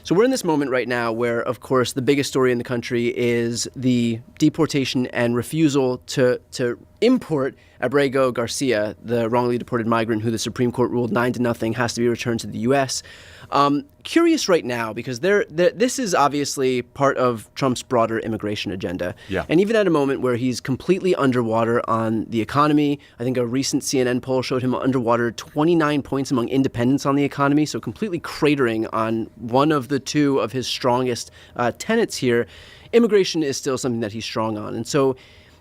So we're in this moment right now where, of course, the biggest story in the country is the deportation and refusal to import Abrego Garcia, the wrongly deported migrant who the Supreme Court ruled 9-0 has to be returned to the U.S. Curious right now, because this is obviously part of Trump's broader immigration agenda. Yeah. And even at a moment where he's completely underwater on the economy, I think a recent CNN poll showed him underwater 29 points among independents on the economy, so completely cratering on one of the two of his strongest tenets here. Immigration is still something that he's strong on. And so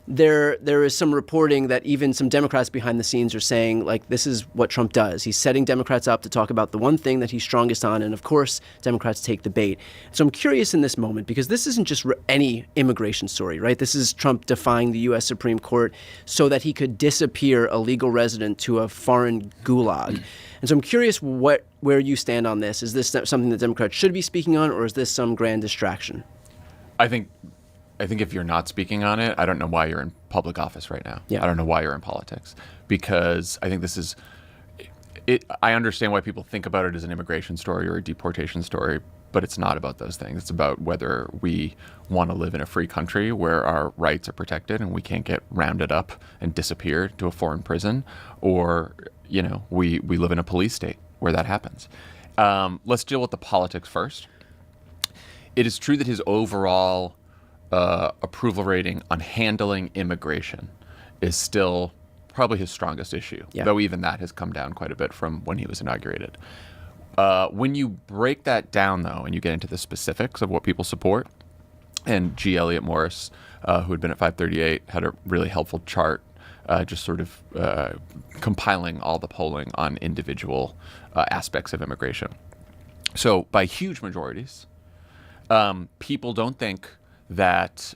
there is some reporting that even some Democrats behind the scenes are saying, like, this is what Trump does. He's setting Democrats up to talk about the one thing that he's strongest on, and of course, Democrats take the bait. So I'm curious in this moment, because this isn't just any immigration story, right? This is Trump defying the U.S. Supreme Court so that he could disappear a legal resident to a foreign gulag. And so I'm curious where you stand on this. Is this something that Democrats should be speaking on, or is this some grand distraction? I think if you're not speaking on it, I don't know why you're in public office right now. Yeah. I don't know why you're in politics, because I think this is it. I understand why people think about it as an immigration story or a deportation story, but it's not about those things. It's about whether we want to live in a free country where our rights are protected and we can't get rounded up and disappear to a foreign prison, or, you know, we live in a police state where that happens. Let's deal with the politics first. It is true that his overall approval rating on handling immigration is still probably his strongest issue, though even that has come down quite a bit from when he was inaugurated. When you break that down, though, and you get into the specifics of what people support, and G. Elliott Morris, who had been at 538, had a really helpful chart just sort of compiling all the polling on individual aspects of immigration. So by huge majorities, people don't think that,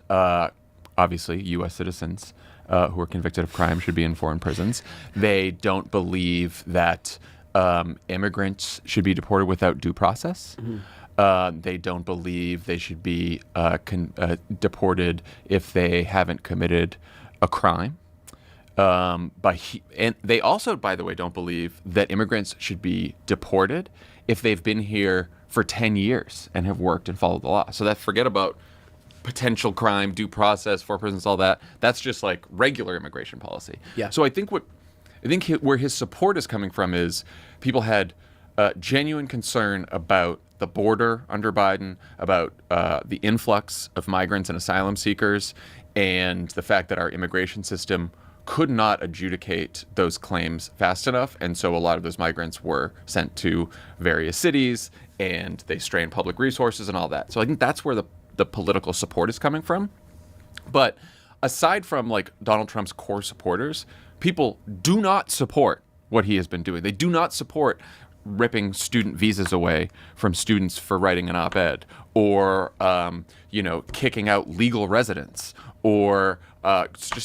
obviously, U.S. citizens who are convicted of crime should be in foreign prisons. They don't believe that immigrants should be deported without due process. Mm-hmm. They don't believe they should be deported if they haven't committed a crime. And they also, by the way, don't believe that immigrants should be deported if they've been here for 10 years and have worked and followed the law. So that, forget about potential crime, due process, foreign prisons, all that. That's just like regular immigration policy. Yeah. So I think where his support is coming from is people had genuine concern about the border under Biden, about the influx of migrants and asylum seekers, and the fact that our immigration system could not adjudicate those claims fast enough. And so a lot of those migrants were sent to various cities, and they strained public resources and all that. So I think that's where the political support is coming from. But aside from like Donald Trump's core supporters, people do not support what he has been doing. They do not support ripping student visas away from students for writing an op-ed, or kicking out legal residents, or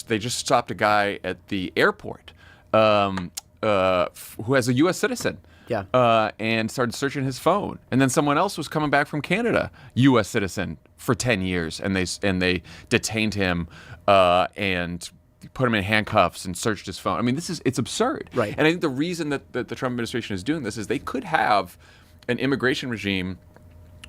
they just stopped a guy at the airport who has a U.S. citizen. Yeah. And started searching his phone, and then someone else was coming back from Canada, U.S. citizen, for 10 years, and they detained him and put him in handcuffs and searched his phone. I mean, it's absurd. Right. And I think the reason that the Trump administration is doing this is they could have an immigration regime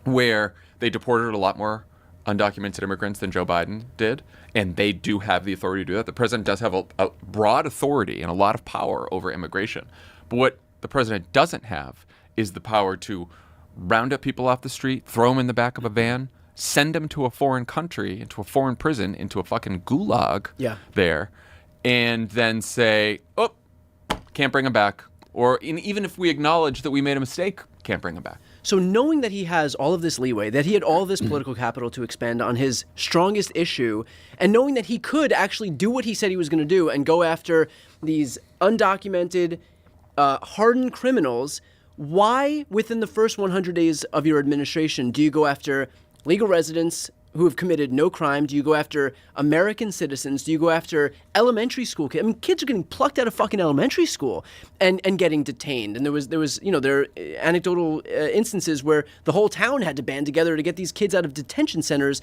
where they deported a lot more undocumented immigrants than Joe Biden did, and they do have the authority to do that. The president does have a broad authority and a lot of power over immigration. But what the president doesn't have is the power to round up people off the street, throw them in the back of a van, send them to a foreign country, into a foreign prison, into a fucking gulag there, and then say, oh, can't bring them back. Or even if we acknowledge that we made a mistake, can't bring them back. So knowing that he has all of this leeway, that he had all of this political capital to expend on his strongest issue, and knowing that he could actually do what he said he was going to do and go after these undocumented, hardened criminals, why within the first 100 days of your administration do you go after legal residents who have committed no crime? Do you go after American citizens? Do you go after elementary school kids? I mean, kids are getting plucked out of fucking elementary school and getting detained. And there was there are anecdotal instances where the whole town had to band together to get these kids out of detention centers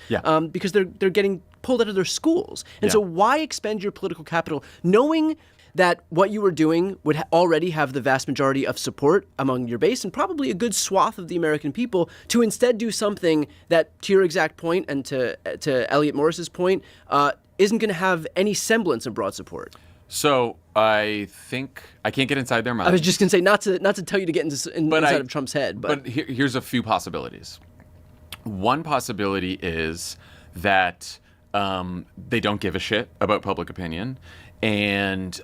because they're getting pulled out of their schools. And so why expend your political capital knowing that what you were doing would already have the vast majority of support among your base and probably a good swath of the American people, to instead do something that, to your exact point and to Elliot Morris's point, isn't going to have any semblance of broad support? So I think I can't get inside their minds. I was just going to say not to tell you to get inside of Trump's head, but here's a few possibilities. One possibility is that they don't give a shit about public opinion, and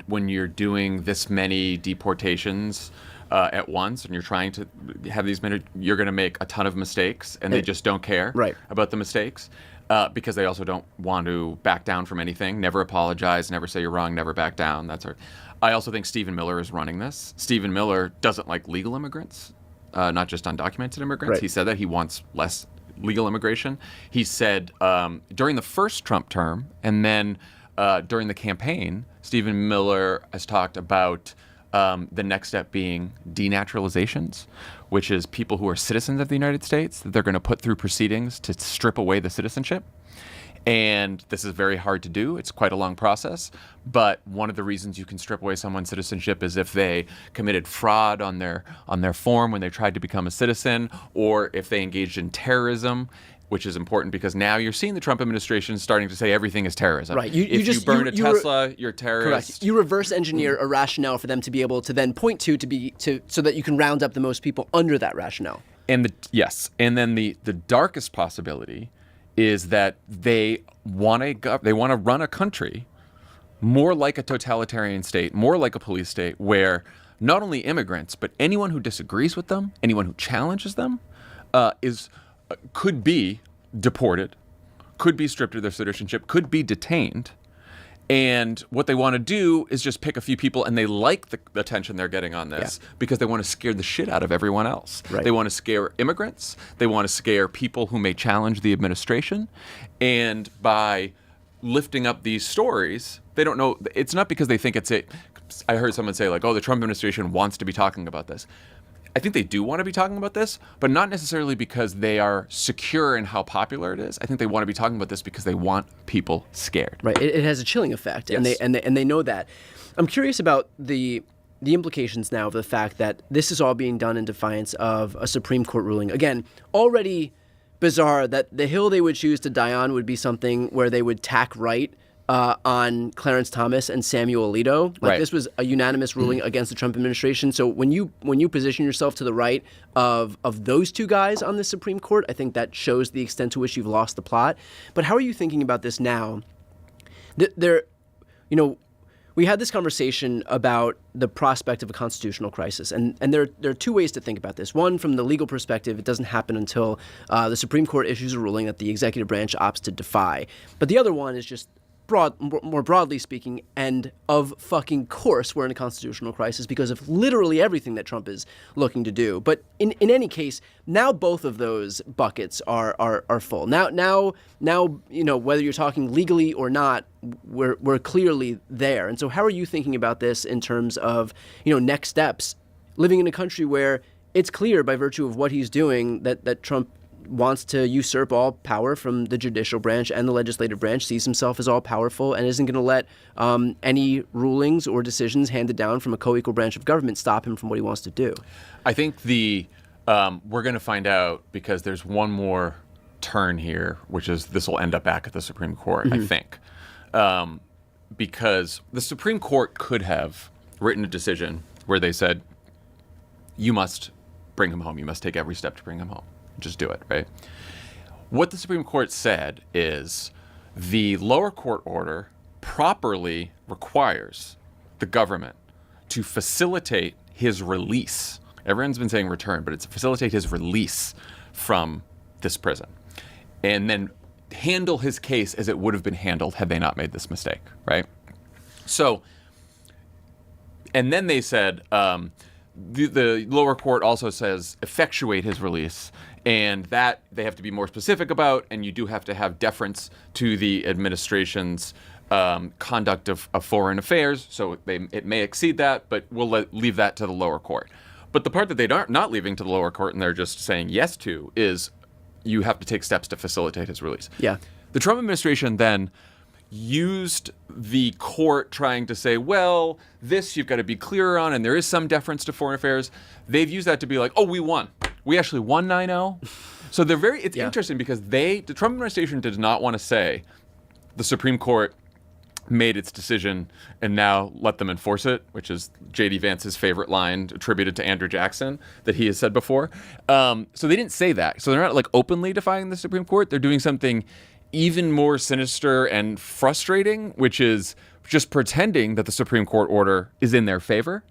when you're doing this many deportations at once, and you're trying to have these many, you're going to make a ton of mistakes, and they just don't care about the mistakes. Because they also don't want to back down from anything, never apologize, never say you're wrong, never back down. I also think Stephen Miller is running this. Stephen Miller doesn't like legal immigrants, not just undocumented immigrants. Right. He said that he wants less legal immigration. He said during the first Trump term, and then during the campaign, Stephen Miller has talked about the next step being denaturalizations, which is people who are citizens of the United States that they're going to put through proceedings to strip away the citizenship. And this is very hard to do. It's quite a long process. But one of the reasons you can strip away someone's citizenship is if they committed fraud on their form when they tried to become a citizen, or if they engaged in terrorism, which is important because now you're seeing the Trump administration starting to say everything is terrorism. Right. If you burn a Tesla, you're a terrorist. Correct. You reverse engineer a rationale for them to be able to then point to so that you can round up the most people under that rationale. And then the darkest possibility is that they want to run a country more like a totalitarian state, more like a police state, where not only immigrants but anyone who disagrees with them, anyone who challenges them, could be deported, could be stripped of their citizenship, could be detained. And what they want to do is just pick a few people, and they like the attention they're getting on this because they want to scare the shit out of everyone else. Right. They want to scare immigrants. They want to scare people who may challenge the administration. And by lifting up these stories, they don't know. It's not because they think I heard someone say, like, oh, the Trump administration wants to be talking about this. I think they do want to be talking about this, but not necessarily because they are secure in how popular it is. I think they want to be talking about this because they want people scared. Right. It has a chilling effect, Yes. and they know that. I'm curious about the implications now of the fact that this is all being done in defiance of a Supreme Court ruling. Again, already bizarre that the hill they would choose to die on would be something where they would tack right on Clarence Thomas and Samuel Alito. Like, this was a unanimous ruling against the Trump administration. So when you position yourself to the right of those two guys on the Supreme Court, I think that shows the extent to which you've lost the plot. But how are you thinking about this now? We had this conversation about the prospect of a constitutional crisis, and there are two ways to think about this. One, from the legal perspective, it doesn't happen until the Supreme Court issues a ruling that the executive branch opts to defy. But the other one is just more broadly speaking, and of fucking course we're in a constitutional crisis because of literally everything that Trump is looking to do. But in any case, now both of those buckets are full. Now whether you're talking legally or not, we're clearly there. And so how are you thinking about this in terms of next steps, living in a country where it's clear by virtue of what he's doing that Trump wants to usurp all power from the judicial branch and the legislative branch, sees himself as all powerful, and isn't going to let any rulings or decisions handed down from a co-equal branch of government stop him from what he wants to do? I think we're going to find out because there's one more turn here, which is this will end up back at the Supreme Court, I think. Because the Supreme Court could have written a decision where they said, you must bring him home. You must take every step to bring him home. Just do it, right? What the Supreme Court said is the lower court order properly requires the government to facilitate his release. Everyone's been saying return, but it's facilitate his release from this prison. And then handle his case as it would have been handled had they not made this mistake, right? So, and then they said, the lower court also says effectuate his release, and that they have to be more specific about, and you do have to have deference to the administration's conduct of foreign affairs. So it may exceed that, but we'll leave that to the lower court. But the part that they aren't not leaving to the lower court and they're just saying yes to is you have to take steps to facilitate his release. Yeah. The Trump administration then used the court trying to say, well, this you've got to be clearer on, and there is some deference to foreign affairs. They've used that to be like, oh, we won. We actually won 9-0. So they're it's interesting because the Trump administration did not want to say the Supreme Court made its decision and now let them enforce it, which is J.D. Vance's favorite line attributed to Andrew Jackson that he has said before. So they didn't say that. So they're not like openly defying the Supreme Court. They're doing something even more sinister and frustrating, which is just pretending that the Supreme Court order is in their favor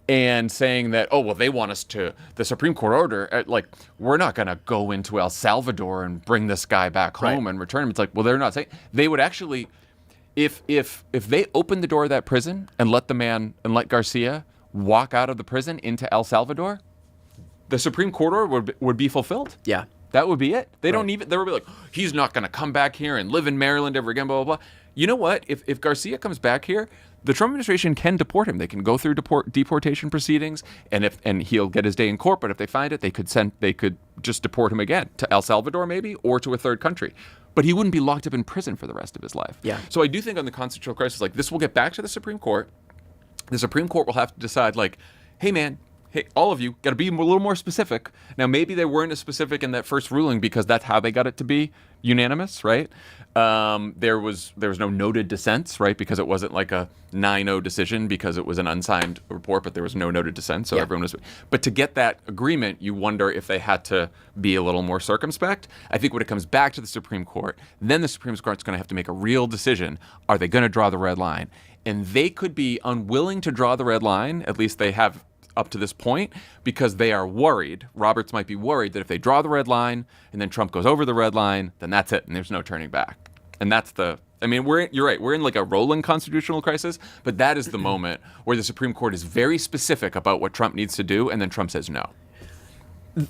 and saying that, oh, well, they want us to, the Supreme Court order, like, we're not going to go into El Salvador and bring this guy back home and return him. It's like, well, they're not saying, they would actually, if they opened the door of that prison and let Garcia walk out of the prison into El Salvador, the Supreme Court order would be fulfilled. Yeah. That would be it. They would be like, he's not going to come back here and live in Maryland ever again, blah, blah, blah. You know what? If Garcia comes back here, the Trump administration can deport him. They can go through deportation proceedings, and he'll get his day in court. But if they find it, they could just deport him again to El Salvador maybe, or to a third country. But he wouldn't be locked up in prison for the rest of his life. Yeah. So I do think on the constitutional crisis, like, this will get back to the Supreme Court. The Supreme Court will have to decide, like, hey, man, hey, all of you got to be a little more specific. Now, maybe they weren't as specific in that first ruling because that's how they got it to be unanimous, right? There was no noted dissents, right? Because it wasn't like a 9-0 decision because it was an unsigned report, but there was no noted dissent, so everyone was. But to get that agreement, you wonder if they had to be a little more circumspect. I think when it comes back to the Supreme Court, then the Supreme Court's going to have to make a real decision. Are they going to draw the red line? And they could be unwilling to draw the red line. At least they have up to this point, because they are worried. Roberts might be worried that if they draw the red line and then Trump goes over the red line, then that's it, and there's no turning back. And that's you're right, we're in like a rolling constitutional crisis, but that is the moment where the Supreme Court is very specific about what Trump needs to do, and then Trump says no.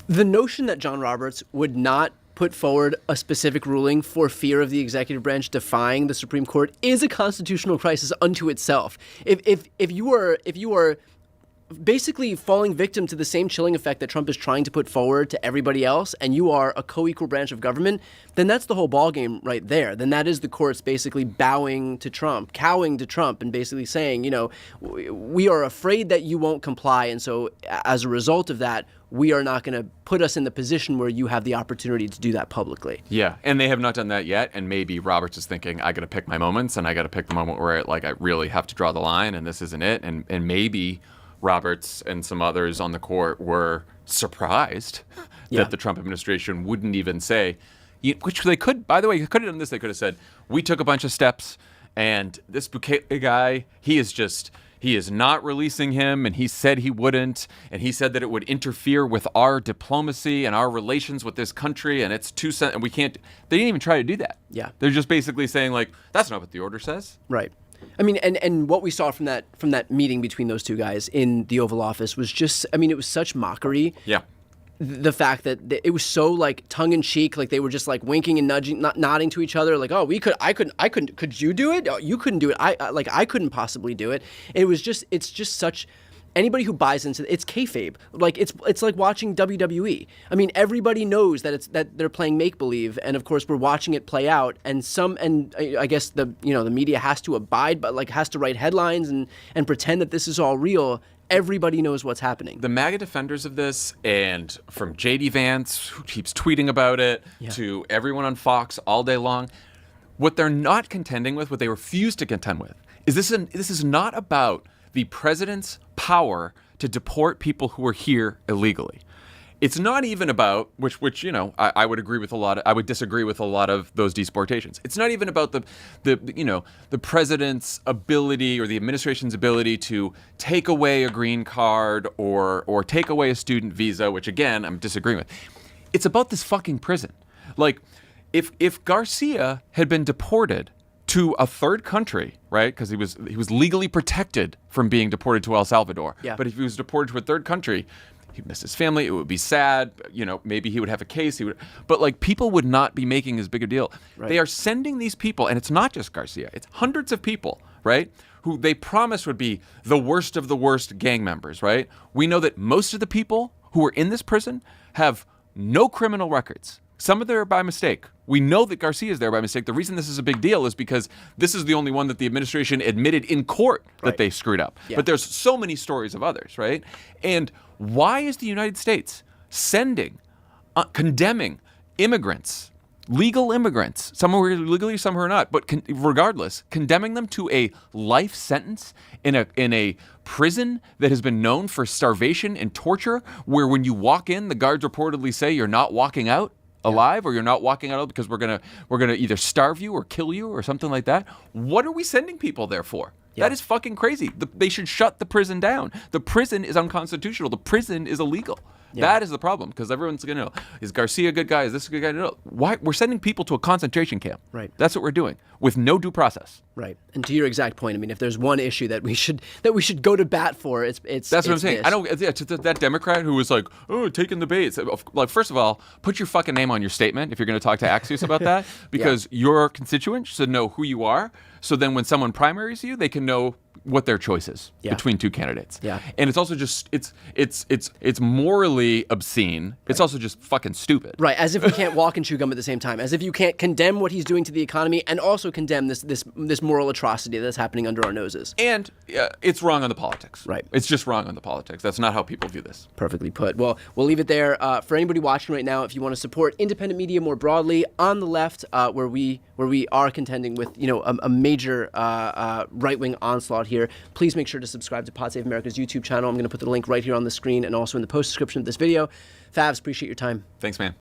The notion that John Roberts would not put forward a specific ruling for fear of the executive branch defying the Supreme Court is a constitutional crisis unto itself. If you are basically falling victim to the same chilling effect that Trump is trying to put forward to everybody else, and you are a co-equal branch of government, then that's the whole ballgame right there. Then that is the courts basically bowing to Trump, cowing to Trump, and basically saying, we are afraid that you won't comply, and so as a result of that, we are not going to put us in the position where you have the opportunity to do that publicly. Yeah, and they have not done that yet, and maybe Roberts is thinking, I got to pick my moments, and I got to pick the moment where I really have to draw the line, and this isn't it, and maybe Roberts and some others on the court were surprised that the Trump administration wouldn't even say, which they could, by the way, could have done this. They could have said, we took a bunch of steps, and this Bukele guy, he is not releasing him, and he said he wouldn't, and he said that it would interfere with our diplomacy and our relations with this country, and it's and we can't. They didn't even try to do that. Yeah. They're just basically saying, like, that's not what the order says. Right. I mean, and what we saw from that meeting between those two guys in the Oval Office was just, it was such mockery. Yeah. The fact that it was so like tongue in cheek, like they were just like winking and nudging, nodding to each other, like, oh, could you do it? Oh, you couldn't do it. I couldn't possibly do it. It's just such. Anybody who buys into it's kayfabe. Like it's like watching WWE. I mean, everybody knows that they're playing make believe, and of course we're watching it play out. And I guess the media has to abide, but like has to write headlines and pretend that this is all real. Everybody knows what's happening. The MAGA defenders of this, and from J.D. Vance, who keeps tweeting about it, to everyone on Fox all day long, what they're not contending with, what they refuse to contend with, is this is not about the president's power to deport people who are here illegally. It's not even about which I would agree with I would disagree with a lot of those deportations. It's not even about the president's ability or the administration's ability to take away a green card or take away a student visa, which again I'm disagreeing with. It's about this fucking prison. Like if Garcia had been deported to a third country, right? Because he was legally protected from being deported to El Salvador. Yeah. But if he was deported to a third country, he'd miss his family. It would be sad. Maybe he would have a case. But like people would not be making as big a deal. Right. They are sending these people, and it's not just Garcia. It's hundreds of people, right? Who they promise would be the worst of the worst gang members, right? We know that most of the people who are in this prison have no criminal records. Some of them are by mistake. We know that Garcia is there by mistake. The reason this is a big deal is because this is the only one that the administration admitted in court that they screwed up. Yeah. But there's so many stories of others, right? And why is the United States sending, condemning immigrants, legal immigrants, some who are legally, some who are not, but regardless, condemning them to a life sentence in a prison that has been known for starvation and torture, where when you walk in, the guards reportedly say you're not walking out alive, or you're not walking out because we're gonna either starve you or kill you or something like that. What are we sending people there for? Yeah. That is fucking crazy. They should shut the prison down. The prison is unconstitutional. The prison is illegal. Yeah. That is the problem, because everyone's going to know, is Garcia a good guy? Is this a good guy? No. Why? We're sending people to a concentration camp. Right. That's what we're doing, with no due process. Right. And to your exact point, I mean, if there's one issue that we should go to bat for, it's that's what I'm saying. This. I don't. Yeah, to that Democrat who was like, oh, taking the bait. Like, first of all, put your fucking name on your statement if you're going to talk to Axios about that, because your constituents should know who you are. So then when someone primaries you, they can know what their choice is between two candidates. Yeah. And it's also just it's morally obscene. Right. It's also just fucking stupid. Right. As if we can't walk and chew gum at the same time. As if you can't condemn what he's doing to the economy and also condemn this moral atrocity that's happening under our noses. And it's wrong on the politics. Right. It's just wrong on the politics. That's not how people view this. Perfectly put. Well, we'll leave it there. For anybody watching right now, if you want to support independent media more broadly on the left, where we are contending with a major right-wing onslaught here, please make sure to subscribe to Pod Save America's YouTube channel. I'm going to put the link right here on the screen and also in the post description of this video. Favs, appreciate your time. Thanks, man.